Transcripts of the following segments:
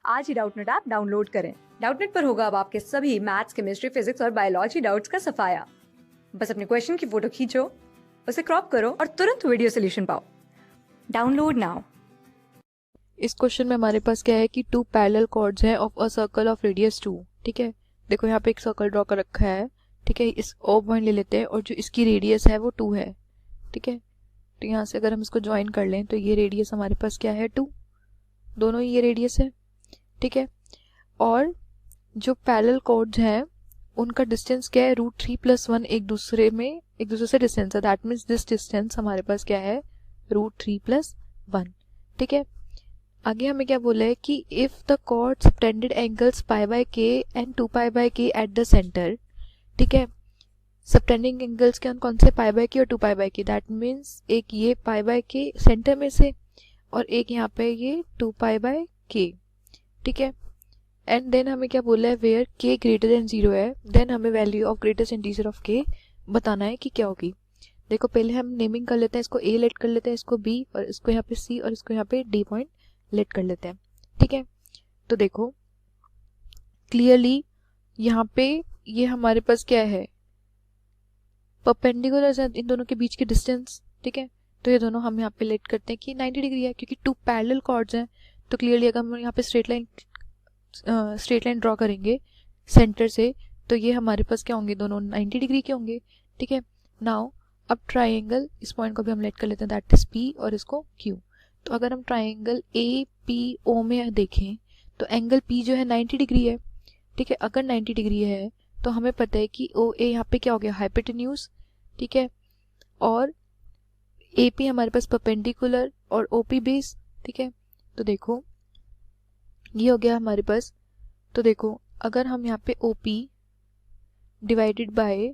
आज ही Doubtnut app download करें। Doubtnut पर होगा अब आपके सभी मैथ्स, केमिस्ट्री, फिजिक्स और बायोलॉजी डाउट्स का सफाया। बस अपने क्वेश्चन की फोटो खींचो, उसे क्रॉप करो और तुरंत वीडियो सोल्यूशन पाओ। Download now. इस क्वेश्चन में हमारे पास क्या है कि टू पैरेलल कॉर्ड्स हैं of a circle of radius 2। ठीक है, देखो यहाँ पे एक सर्कल ड्रॉ कर रखा है। ठीक है, इस O पॉइंट ले लेते हैं और जो इसकी रेडियस है वो 2 है। ठीक है, तो यहाँ से अगर हम इसको ज्वाइन कर लें तो ये रेडियस हमारे पास क्या है 2, दोनों ही ये रेडियस है। ठीक है, और जो पैरेलल कॉर्ड्स हैं उनका डिस्टेंस क्या है √3+1, एक दूसरे से डिस्टेंस है। दैट मीन्स दिस डिस्टेंस हमारे पास क्या है √3+1। ठीक है, आगे हमें क्या बोला है कि if the chord subtended angles π/k and 2π/k at the centre. ठीक है, सबटेंडिंग एंगल्स के कौन से π/k और 2π/k। दैट मीन्स एक ये π/k सेंटर में से और एक यहाँ पे ये 2π/k। ठीक है, एंड देन हमें क्या बोला है वेयर k ग्रेटर देन 0 है, देन हमें value of greatest integer of k बताना है कि क्या होगी। देखो पहले हम नेमिंग कर लेते हैं, इसको a लेट कर लेते हैं, इसको b और इसको यहाँ पे c और इसको यहाँ पे d पॉइंट लेट कर लेते हैं। ठीक है, तो देखो क्लियरली यहाँ पे ये हमारे पास क्या है परपेंडिकुलर है इन दोनों के बीच की डिस्टेंस। ठीक है, तो ये दोनों हम यहाँ पे लेट करते हैं कि 90 डिग्री है, क्योंकि टू पैरेलल कॉर्ड्स हैं। तो क्लियरली अगर हम यहाँ पे स्ट्रेट लाइन ड्रॉ करेंगे सेंटर से तो ये हमारे पास क्या होंगे, दोनों 90 डिग्री के होंगे। ठीक है, नाउ अब ट्राइंगल, इस पॉइंट को भी हम लेट कर लेते हैं, दैट इज P और इसको Q। तो अगर हम ट्राइंगल APO में देखें तो एंगल P जो है 90 डिग्री है। ठीक है, अगर 90 डिग्री है तो हमें पता है कि OA यहाँ पे क्या हो गया हाइपोटेन्यूज। ठीक है, और AP हमारे पास परपेंडिकुलर और OP बेस। ठीक है, तो देखो ये हो गया हमारे पास। तो देखो अगर हम यहाँ पे OP डिवाइडेड बाय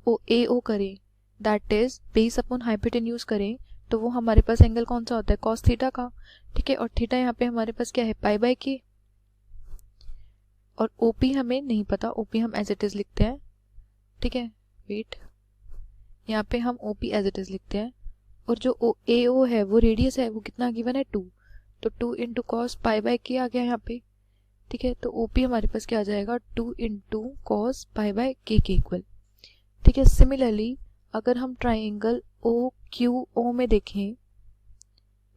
AO करें, that is base upon hypotenuse करें, तो वो हमारे पास एंगल कौन सा होता है कॉस थीटा का। ठीक है, और थीटा यहाँ पे हमारे पास क्या है π/k और OP हमें नहीं पता, OP हम एज इट इज लिखते हैं। ठीक है, वेट, यहाँ पे हम OP एज इट इज लिखते हैं और जो AO है वो रेडियस है, वो कितना गिवन है 2, तो 2 इंटू कॉस π/k आ गया यहाँ पे। ठीक है, तो OP हमारे पास क्या आ जाएगा 2 इंटू कॉस π/k के इक्वल। ठीक है, सिमिलरली अगर हम ट्राइंगल OQO में देखें,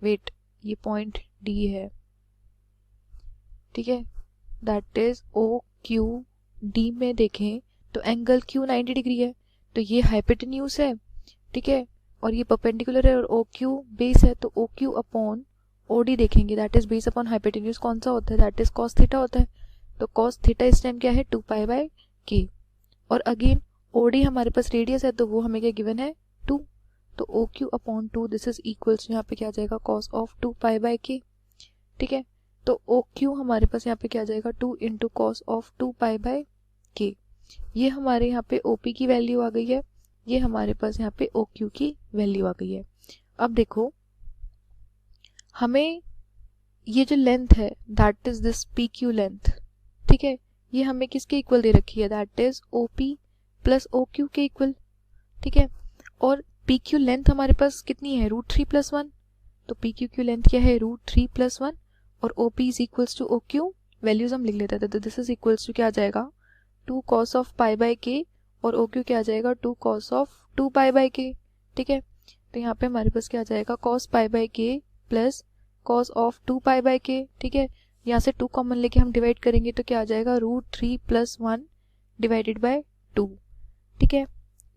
वेट ये पॉइंट D है। ठीक है, दैट इज OQD में देखें तो एंगल Q 90 डिग्री है, तो ये हाइपोटेन्यूज है। ठीक है, और ये परपेंडिकुलर है और OQ बेस है, तो OQ अपॉन OD देखेंगे, that is base upon hypotenuse कौन सा होता है, दैट इज कॉस थीटा होता है। तो कॉस थीटा इस टाइम क्या है 2π/k और अगेन OD हमारे पास रेडियस है, तो वो हमें क्या गिवन है 2, तो OQ upon 2 this is equals यहाँ पे क्या आ जाएगा कॉस ऑफ 2π/k। ठीक है, तो OQ हमारे पास यहाँ पे क्या आ जाएगा 2 इंटू कॉस ऑफ 2π/k। ये हमारे यहाँ पे OP की वैल्यू आ गई है, ये हमारे पास यहाँ पे OQ की वैल्यू आ गई है। अब देखो हमें ये जो लेंथ है that is this PQ length. ठीक है, ये हमें किसके इक्वल दे रखी है, that is OP plus OQ के इक्वल। ठीक है, और PQ लेंथ हमारे पास कितनी है √3+1, तो PQ की लेंथ क्या है √3+1 और OP is equals to OQ, values हम लिख लेते हैं, तो दिस इज इक्वल्स टू क्या आ जाएगा 2 cos ऑफ π/k और OQ क्या आ जाएगा 2 cos ऑफ 2π/k। ठीक है, तो यहाँ पे हमारे पास क्या आ जाएगा cos π/k plus cos of 2π/k। ठीक है, यहाँ से 2 कॉमन लेके हम डिवाइड करेंगे तो क्या आ जाएगा √3+1 डिवाइडेड बाय 2। ठीक है,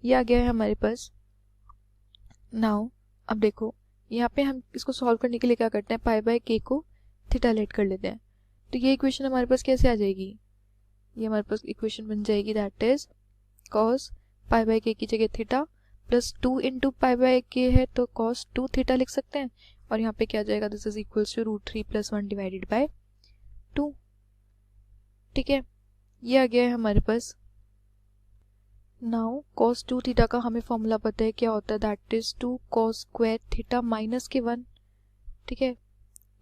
ये आ गया है हमारे पास। नाउ अब देखो यहाँ पे हम इसको सॉल्व करने के लिए क्या करते हैं π/k को थीटा लेट कर लेते हैं, तो ये इक्वेशन हमारे पास कैसे आ जाएगी, ये हमारे पास इक्वेशन बन जाएगी दैट इज cos π/k की जगह थीटा प्लस 2 इंटू π/k है तो cos 2 थीटा लिख सकते हैं, और यहाँ पे क्या आ जाएगा this is equals to √3+1 divided by 2। ठीक है, ये आ गया है हमारे पास। नाउ cos 2 थीटा का हमें फॉर्मूला पता है क्या होता है, that is 2 cos square theta minus के 1। ठीक है,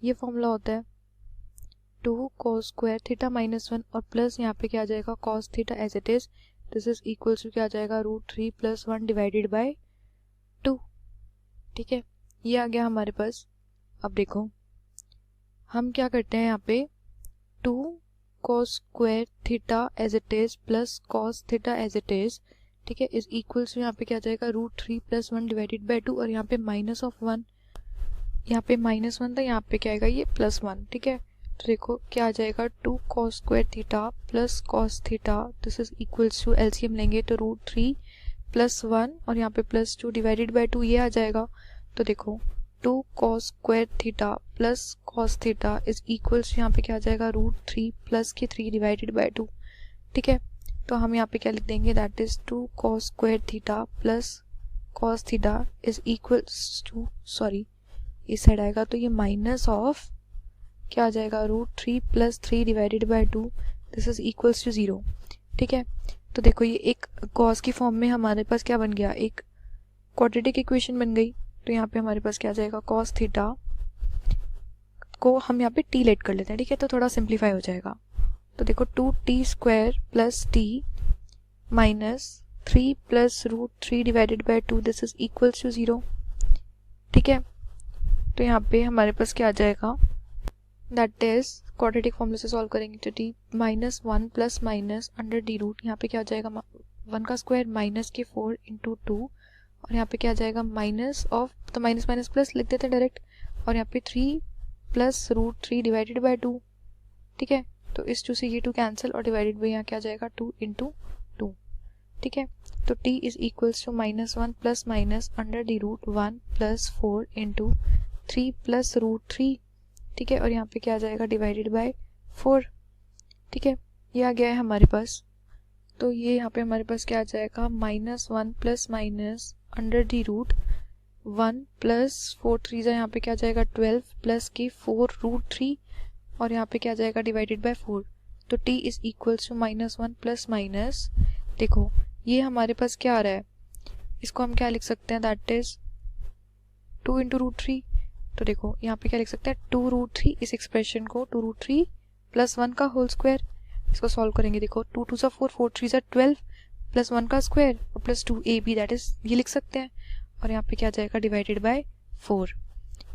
ये फॉर्मूला होता है 2 cos स्क्वायर थीटा माइनस 1 और प्लस यहाँ पे क्या आ जाएगा cos theta as it is, this is equals to क्या आ जाएगा √3+1 डिवाइडेड बाय 2। ठीक है, ये आ गया हमारे पास। अब देखो हम क्या करते हैं यहाँ पे 2 cos square theta as it is plus cos theta as it is, ठीक है, इज इक्वल्स टू यहाँ पे क्या आ जाएगा √3 + 1 डिवाइडेड बाय 2, और यहाँ पे -1, यहाँ पे -1 था, यहाँ पे क्या आएगा ये +1, ठीक है। तो देखो क्या आ जाएगा 2 cos square theta plus cos theta, this is equals to, LCM लेंगे तो √3 + 1 और यहाँ पे +2 डिवाइडेड बाय 2 ये आ जाएगा। तो देखो 2 cos square theta plus cos theta is equals, यहाँ पे क्या आ जाएगा √3 + के 3 डिवाइडेड बाय 2, ठीक है। तो हम यहाँ पे क्या लिख देंगे, that is 2 cos square theta plus cos theta is equals to, sorry इस साइड आएगा तो ये माइनस ऑफ क्या आ जाएगा √3 + 3 divided by 2, this is equals to 0, ठीक है। तो देखो ये एक cos की फॉर्म में हमारे पास क्या बन गया, एक क्वाड्रेटिक इक्वेशन बन गई। तो यहाँ पे हमारे पास क्या आ जाएगा, cos थीटा को हम यहाँ पे t लेट कर लेते हैं, ठीक है, तो थोड़ा सिंप्लीफाई हो जाएगा। तो देखो 2t² + t minus 3 + √3 divided by 2, this is equals to 0, ठीक है। तो यहाँ पे हमारे पास क्या आ जाएगा, दैट इज क्वाड्रेटिक फॉर्मूला से सॉल्व करेंगे तो t -1 + minus under the root, यहाँ पे क्या आ जाएगा 1 का स्क्वायर माइनस के 4 × 2, और यहाँ पे क्या आ जाएगा माइनस ऑफ, तो माइनस माइनस प्लस लिख देते हैं डायरेक्ट, और यहाँ पे 3 + √3 डिवाइडेड बाय 2, ठीक है। तो इस 2 से ये 2 कैंसिल और डिवाइडेड बाय यहाँ क्या आ जाएगा 2 × 2, ठीक है। तो t is equals to -1 + minus under the root 1 + 4 × 3 + √3, ठीक है, और यहाँ पे क्या आ जाएगा डिवाइडेड बाय 4, ठीक है, ये आ गया है हमारे पास। तो ये यहाँ पे हमारे पास क्या आ जाएगा -1 + माइनस अंडर डी रूट 1 + 4 3 यहाँ पे क्या आ जाएगा 12 + के 4 √3, और यहाँ पे क्या आ जाएगा डिवाइडेड बाय 4। तो t is equals to -1 + minus, देखो ये हमारे पास क्या आ रहा है, इसको हम क्या लिख सकते हैं, दैट इज 2 × √3। तो देखो यहाँ पे क्या लिख सकते हैं 2 √3, इस एक्सप्रेशन को 2 √3 + 1 का होल स्क्वायर, इसको सॉल्व करेंगे, देखो 2 2 4 4 3 12 + 1 का स्क्वायर और +2ab, दैट इज ये लिख सकते हैं, और यहाँ पे क्या आ जाएगा डिवाइडेड बाय 4,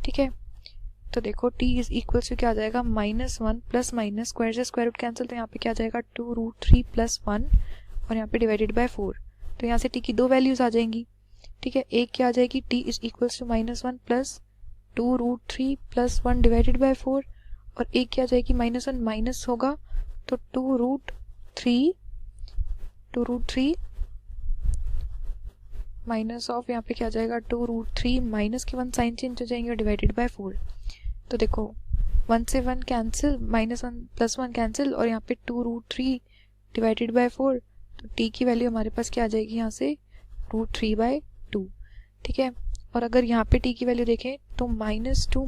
ठीक है। तो देखो t इज इक्वल्स टू क्या आ जाएगा -1 + माइनस स्क्वायर से स्क्वायर रूट कैंसिल, तो यहाँ पे क्या आ जाएगा 2 √3 + 1 और यहाँ पे डिवाइडेड बाय 4। तो यहाँ से t की 2 वैल्यूज आ जाएंगी, ठीक है। एक क्या आ जाएगी t is equals to -1 + 2 √3 + 1 divided by 4, और एक क्या आ जाएगी -1 माइनस होगा तो 2 √3 माइनस ऑफ, यहाँ पे क्या आ जाएगा 2 √3 माइनस के 1 साइन चेंज हो जाएंगे और डिवाइडेड बाय 4। तो देखो 1 से 1 कैंसिल, -1 + 1 कैंसिल, और यहाँ पे 2 √3 डिवाइडेड बाय 4, तो t की वैल्यू हमारे पास क्या आ जाएगी यहाँ से √3/2, ठीक है। और अगर यहाँ पे t की वैल्यू देखें तो -2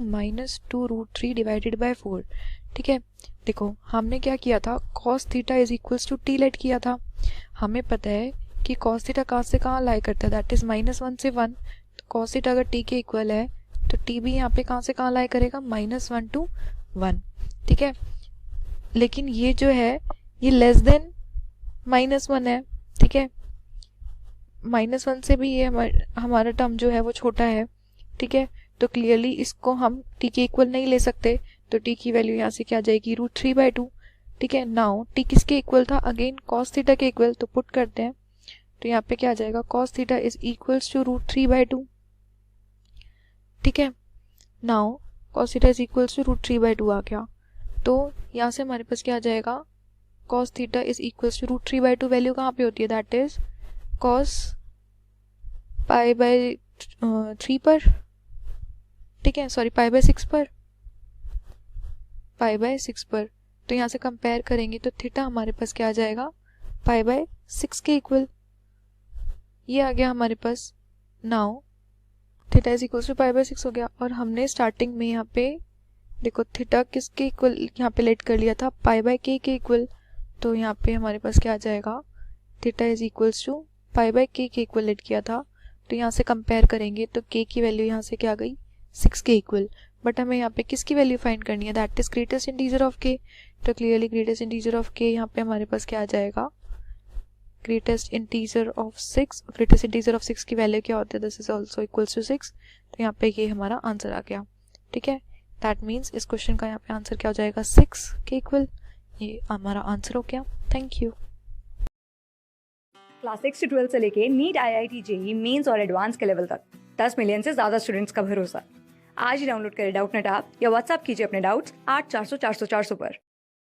√3 डिवाइडेड बाय 4, ठीक है। देखो हमने क्या किया था, cos theta is equals to t let किया था। हमें पता है कि cos थीटा कहाँ से कहाँ लाई करता है, दैट इज -1 से 1, तो cos थीटा अगर t के इक्वल है तो t भी यहाँ पे कहाँ से कहाँ लाई करेगा -1 to 1, ठीक है। लेकिन ये जो है ये लेस देन -1 है, ठीक है, -1 से भी ये हमारा टर्म जो है वो छोटा है, ठीक है। तो क्लियरली इसको हम t के इक्वल नहीं ले सकते, तो t की वैल्यू यहाँ से क्या आ जाएगी √3/2, ठीक है। नाउ t किसके इक्वल था, अगेन cos थीटा के इक्वल, तो पुट करते हैं, तो यहाँ पे क्या आ जाएगा cos theta is equals to √3/2, ठीक है। Now cos theta is equals to √3/2 आ गया, तो यहाँ से हमारे पास क्या आ जाएगा cos theta is equals to √3/2, value कहाँ पे होती है, दैट इज cos π/3 पर, ठीक है, सॉरी π/6 पर, π/6 पर। तो यहाँ से कंपेयर करेंगे तो थीटा हमारे पास क्या आ जाएगा π/6 के इक्वल, ये आ गया हमारे पास। Now theta is equal to π/6 हो गया, और हमने स्टार्टिंग में यहाँ पे देखो थीटा किसके इक्वल यहाँ पे लेट कर लिया था, π/k के इक्वल, तो यहाँ पे हमारे पास क्या आ जाएगा theta is equals to π/k के इक्वल लेट किया था। तो यहाँ से कंपेयर करेंगे तो k की वैल्यू यहाँ से क्या आ गई 6 के इक्वल, बट हमें यहाँ पे किसकी वैल्यू फाइंड करनी है, that is greatest integer of k। तो clearly greatest integer of k यहाँ पे हमारे पास क्या आ जाएगा greatest integer of 6, greatest integer of 6 की वैल्यू क्या होती है, this is also equals to 6। तो यहाँ पे ये हमारा आंसर आ गया, ठीक है। दैट मीन्स इस क्वेश्चन का यहाँ पे आंसर क्या हो जाएगा 6 के इक्वल, ये हमारा आंसर हो गया। Thank you. क्लास 6 से 12 से लेके नीट, IIT, जेई मेंस और एडवांस के लेवल तक 10 मिलियन से ज्यादा स्टूडेंट्स का भरोसा। आज ही डाउनलोड करें डाउटनेट ऐप या व्हाट्सएप कीजिए अपने डाउट्स 8400 400 400 पर।